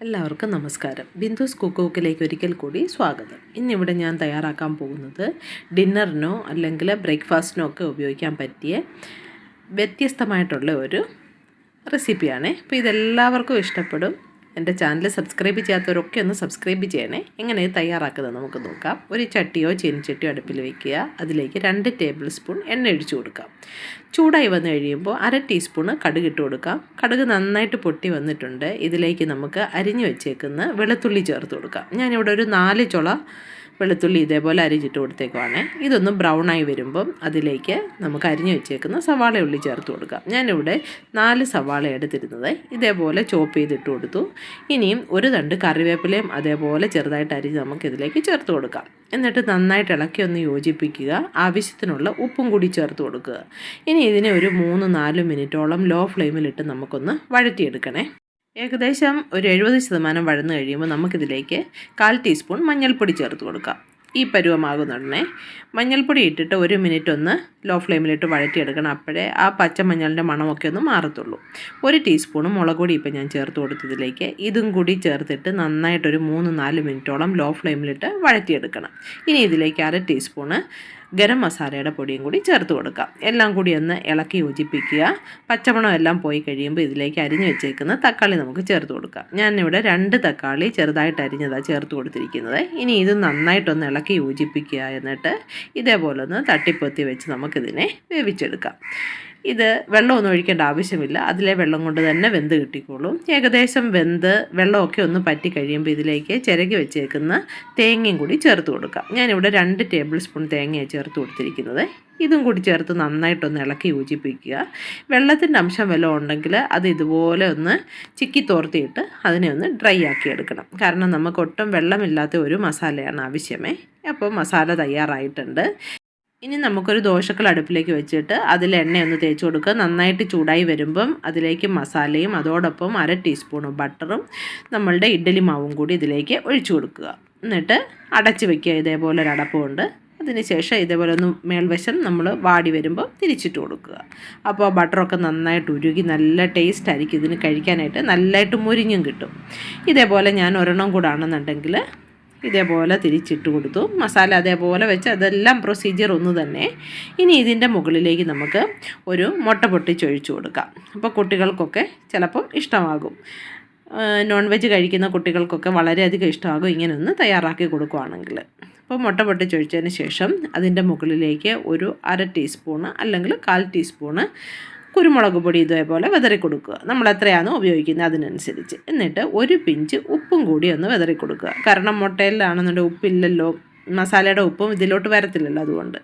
എല്ലാവർക്കും നമസ്കാരം. ബിന്ദുസ് കുക്ക് ഒരിക്കൽ കൂടി സ്വാഗതം. ഇന്നിവിടെ ഞാൻ തയ്യാറാക്കാൻ പോകുന്നത് ഡിന്നറിനോ അല്ലെങ്കിൽ ബ്രേക്ക്ഫാസ്റ്റിനോ ഒക്കെ ഉപയോഗിക്കാൻ പറ്റിയ വ്യത്യസ്തമായിട്ടുള്ള ഒരു റെസിപ്പിയാണ്. അപ്പോൾ ഇതെല്ലാവർക്കും ഇഷ്ടപ്പെടും. എൻ്റെ ചാനൽ സബ്സ്ക്രൈബ് ചെയ്യാത്തവരൊക്കെ ഒന്ന് സബ്സ്ക്രൈബ് ചെയ്യണേ. എങ്ങനെ തയ്യാറാക്കുന്നത് നമുക്ക് നോക്കാം. ഒരു ചട്ടിയോ ചീനിച്ചട്ടിയോ അടുപ്പിൽ വയ്ക്കുക. അതിലേക്ക് 2 ടേബിൾ സ്പൂൺ എണ്ണ ഒഴിച്ചു കൊടുക്കാം. ചൂടായി വന്നു കഴിയുമ്പോൾ 1/2 ടീസ്പൂണ് കടുക് ഇട്ട് കൊടുക്കാം. കടുക് നന്നായിട്ട് പൊട്ടി വന്നിട്ടുണ്ട്. ഇതിലേക്ക് നമുക്ക് അരിഞ്ഞു വെച്ചേക്കുന്ന വെളുത്തുള്ളി ചേർത്ത് കൊടുക്കാം. ഞാനിവിടെ ഒരു 4 ചുള വെളുത്തുള്ളി ഇതേപോലെ അരിഞ്ഞിട്ട് കൊടുത്തേക്കുവാണ്. ഇതൊന്ന് ബ്രൗണായി വരുമ്പം അതിലേക്ക് നമുക്ക് അരിഞ്ഞു വെച്ചേക്കുന്ന സവാള ഉള്ളി ചേർത്ത് കൊടുക്കാം. ഞാനിവിടെ 4 സവാള എടുത്തിരുന്നത് ഇതേപോലെ ചോപ്പ് ചെയ്തിട്ട് കൊടുത്തു. ഇനിയും ഒരു തണ്ട് കറിവേപ്പിലയും അതേപോലെ ചെറുതായിട്ട് അരിഞ്ഞ് നമുക്കിതിലേക്ക് ചേർത്ത് കൊടുക്കാം. എന്നിട്ട് നന്നായിട്ട് ഇളക്കി ഒന്ന് യോജിപ്പിക്കുക. ആവശ്യത്തിനുള്ള ഉപ്പും കൂടി ചേർത്ത് കൊടുക്കുക. ഇനി ഇതിനെ ഒരു 3-4 മിനിറ്റോളം ലോ ഫ്ലെയിമിലിട്ട് നമുക്കൊന്ന് വഴറ്റിയെടുക്കണേ. ഏകദേശം ഒരു 70% വഴന്ന് കഴിയുമ്പോൾ നമുക്കിതിലേക്ക് 1/4 ടീസ്പൂൺ മഞ്ഞൾപ്പൊടി ചേർത്ത് കൊടുക്കാം. ഈ പരുവമാകുന്നുടനെ മഞ്ഞൾപ്പൊടി ഇട്ടിട്ട് 1 മിനിറ്റ് ഒന്ന് ലോ ഫ്ലെയിമിലിട്ട് വഴറ്റിയെടുക്കണം. അപ്പോഴേ ആ പച്ചമഞ്ഞളിൻ്റെ മണമൊക്കെ ഒന്ന് മാറത്തുള്ളൂ. 1 ടീസ്പൂൺ മുളക് പൊടി ഇപ്പം ഞാൻ ചേർത്ത് കൊടുത്തതിലേക്ക് ഇതും കൂടി ചേർത്തിട്ട് നന്നായിട്ടൊരു 3-4 മിനിറ്റോളം ലോ ഫ്ലെയിമിലിട്ട് വഴറ്റിയെടുക്കണം. ഇനി ഇതിലേക്ക് 1/2 ടീസ്പൂണ് ഗരം മസാലയുടെ പൊടിയും കൂടി ചേർത്ത് കൊടുക്കാം. എല്ലാം കൂടി ഒന്ന് ഇളക്കി യോജിപ്പിക്കുക. പച്ചമണം എല്ലാം പോയി കഴിയുമ്പോൾ ഇതിലേക്ക് അരിഞ്ഞു വെച്ചേക്കുന്ന തക്കാളി നമുക്ക് ചേർത്ത് കൊടുക്കാം. ഞാനിവിടെ 2 തക്കാളി ചെറുതായിട്ട് അരിഞ്ഞതാണ് ചേർത്ത് കൊടുത്തിരിക്കുന്നത്. ഇനി ഇത് നന്നായിട്ടൊന്ന് ഇളക്കി യോജിപ്പിക്കുക. എന്നിട്ട് ഇതേപോലെ ഒന്ന് തട്ടിപ്പൊത്തി വെച്ച് നമുക്കിതിനെ വേവിച്ചെടുക്കാം. ഇത് വെള്ളമൊന്നും ഒഴിക്കേണ്ട ആവശ്യമില്ല. അതിലെ വെള്ളം കൊണ്ട് തന്നെ വെന്ത് കിട്ടിക്കോളും. ഏകദേശം വെന്ത് വെള്ളമൊക്കെ ഒന്ന് പറ്റി കഴിയുമ്പോൾ ഇതിലേക്ക് ചിരകി വെച്ചേക്കുന്ന തേങ്ങയും കൂടി ചേർത്ത് കൊടുക്കാം. ഞാനിവിടെ 2 ടേബിൾ സ്പൂൺ തേങ്ങയാണ് ചേർത്ത് കൊടുത്തിരിക്കുന്നത്. ഇതും കൂടി ചേർത്ത് നന്നായിട്ടൊന്ന് ഇളക്കി യോജിപ്പിക്കുക. വെള്ളത്തിൻ്റെ അംശം വല്ലതും ഉണ്ടെങ്കിൽ അത് ഇതുപോലെ ഒന്ന് ചിക്കി തോർത്തിയിട്ട് അതിനെ ഒന്ന് ഡ്രൈ ആക്കി എടുക്കണം. കാരണം നമുക്ക് ഒട്ടും വെള്ളമില്ലാത്ത ഒരു മസാലയാണ് ആവശ്യമേ. അപ്പോൾ മസാല തയ്യാറായിട്ടുണ്ട്. ഇനി നമുക്കൊരു ദോശക്കൽ അടുപ്പിലേക്ക് വെച്ചിട്ട് അതിൽ എണ്ണയൊന്ന് തേച്ച് കൊടുക്കുക. നന്നായിട്ട് ചൂടായി വരുമ്പം അതിലേക്ക് മസാലയും അതോടൊപ്പം 1/2 ടീസ്പൂൺ ബട്ടറും നമ്മളുടെ ഇഡ്ഡലി മാവും കൂടി ഇതിലേക്ക് ഒഴിച്ചു കൊടുക്കുക. എന്നിട്ട് അടച്ച് വയ്ക്കുക. ഇതേപോലെ ഒരു അടപ്പ് കൊണ്ട് അതിനുശേഷം ഇതേപോലെ ഒന്ന് മേൽവശം നമ്മൾ വാടി വരുമ്പോൾ തിരിച്ചിട്ട് കൊടുക്കുക. അപ്പോൾ ബട്ടറൊക്കെ നന്നായിട്ട് ഉരുകി നല്ല ടേസ്റ്റ് ആയിരിക്കും. ഇതിന് കഴിക്കാനായിട്ട് നല്ലതായിട്ട് മുരിഞ്ഞും കിട്ടും. ഇതേപോലെ ഞാൻ ഒരെണ്ണം കൂടാണെന്നുണ്ടെങ്കിൽ ഇതേപോലെ തിരിച്ചിട്ട് കൊടുത്തു. മസാല അതേപോലെ വെച്ച് അതെല്ലാം പ്രൊസീജിയർ ഒന്ന് തന്നെ. ഇനി ഇതിൻ്റെ മുകളിലേക്ക് നമുക്ക് ഒരു മുട്ട പൊട്ടിച്ചൊഴിച്ചു കൊടുക്കാം. അപ്പോൾ കുട്ടികൾക്കൊക്കെ ചിലപ്പം ഇഷ്ടമാകും. നോൺ വെജ് കഴിക്കുന്ന കുട്ടികൾക്കൊക്കെ വളരെയധികം ഇഷ്ടമാകും ഇങ്ങനെ ഒന്ന് തയ്യാറാക്കി കൊടുക്കുകയാണെങ്കിൽ. അപ്പോൾ മുട്ട പൊട്ടിച്ചൊഴിച്ചതിന് ശേഷം അതിൻ്റെ മുകളിലേക്ക് ഒരു 1/2 ടീസ്പൂണ് അല്ലെങ്കിൽ 1/4 ടീസ്പൂണ് കുരുമുളക് പൊടി ഇതേപോലെ വിതറി കൊടുക്കുക. നമ്മൾ എത്രയാണോ ഉപയോഗിക്കുന്നത് അതിനനുസരിച്ച്. എന്നിട്ട് ഒരു പിഞ്ച് ഉപ്പും കൂടി ഒന്ന് വിതറി കൊടുക്കുക. കാരണം മുട്ടയിലാണെന്നുണ്ടെങ്കിൽ ഉപ്പില്ലല്ലോ, മസാലയുടെ ഉപ്പും ഇതിലോട്ട് വരത്തില്ലല്ലോ, അതുകൊണ്ട്.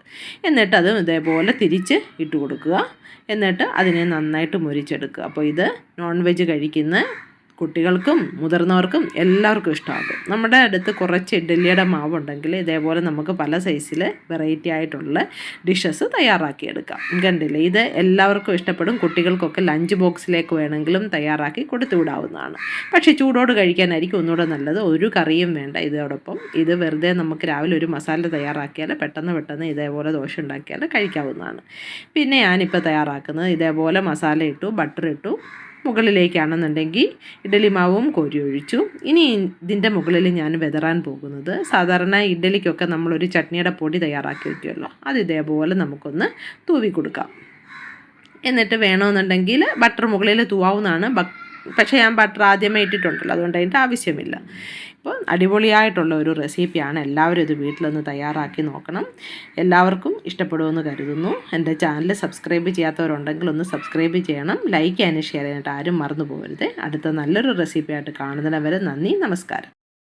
എന്നിട്ട് അത് ഇതേപോലെ തിരിച്ച് ഇട്ട് കൊടുക്കുക. എന്നിട്ട് അതിനെ നന്നായിട്ട് മുരിച്ചെടുക്കുക. അപ്പോൾ ഇത് നോൺ വെജ് കഴിക്കുന്ന കുട്ടികൾക്കും മുതിർന്നവർക്കും എല്ലാവർക്കും ഇഷ്ടമാകും. നമ്മുടെ അടുത്ത് കുറച്ച് ഇഡ്ഡലിയുടെ മാവുണ്ടെങ്കിൽ ഇതേപോലെ നമുക്ക് പല സൈസിൽ വെറൈറ്റി ആയിട്ടുള്ള ഡിഷസ് തയ്യാറാക്കിയെടുക്കാം. കണ്ടില്ലേ, ഇത് എല്ലാവർക്കും ഇഷ്ടപ്പെടും. കുട്ടികൾക്കൊക്കെ ലഞ്ച് ബോക്സിലേക്ക് വേണമെങ്കിലും തയ്യാറാക്കി കൊടുത്തു വിടാവുന്നതാണ്. പക്ഷേ ചൂടോട് കഴിക്കാനായിരിക്കും ഒന്നുകൂടെ നല്ലത്. ഒരു കറിയും വേണ്ട ഇതോടൊപ്പം. ഇത് വെറുതെ നമുക്ക് രാവിലെ ഒരു മസാല തയ്യാറാക്കിയാൽ പെട്ടെന്ന് ഇതേപോലെ ദോശ ഉണ്ടാക്കിയാൽ കഴിക്കാവുന്നതാണ്. പിന്നെ ഞാനിപ്പോൾ തയ്യാറാക്കുന്നത് ഇതേപോലെ മസാല ഇട്ടു, ബട്ടർ ഇട്ടു, മുകളിലേക്കാണെന്നുണ്ടെങ്കിൽ ഇഡ്ഡലി മാവും കോരി ഒഴിച്ചു. ഇനി ഇതിൻ്റെ മുകളിൽ ഞാൻ വിതറാൻ പോകുന്നത് സാധാരണ ഇഡ്ഡലിക്കൊക്കെ നമ്മളൊരു ചട്നിയുടെ പൊടി തയ്യാറാക്കി വയ്ക്കുമല്ലോ, അത് ഇതേപോലെ നമുക്കൊന്ന് തൂവി കൊടുക്കാം. എന്നിട്ട് വേണമെന്നുണ്ടെങ്കിൽ ബട്ടർ മുകളിൽ തൂവാവുന്നതാണ്. പക്ഷേ ഞാൻ ബട്ടർ ആദ്യമേ ഇട്ടിട്ടുണ്ടല്ലോ, അതുകൊണ്ട് അതിൻ്റെ ആവശ്യമില്ല. ഇപ്പോൾ അടിപൊളിയായിട്ടുള്ള ഒരു റെസിപ്പിയാണ്. എല്ലാവരും ഇത് വീട്ടിലൊന്ന് തയ്യാറാക്കി നോക്കണം. എല്ലാവർക്കും ഇഷ്ടപ്പെടുമെന്ന് കരുതുന്നു. എൻ്റെ ചാനൽ സബ്സ്ക്രൈബ് ചെയ്യാത്തവരുണ്ടെങ്കിൽ ഒന്ന് സബ്സ്ക്രൈബ് ചെയ്യണം. ലൈക്ക് ചെയ്യാനും ഷെയർ ചെയ്യാനായിട്ട് ആരും മറന്നു പോകരുത്. അടുത്ത നല്ലൊരു റെസിപ്പിയായിട്ട് കാണുന്നതിന് വരെ നന്ദി, നമസ്കാരം.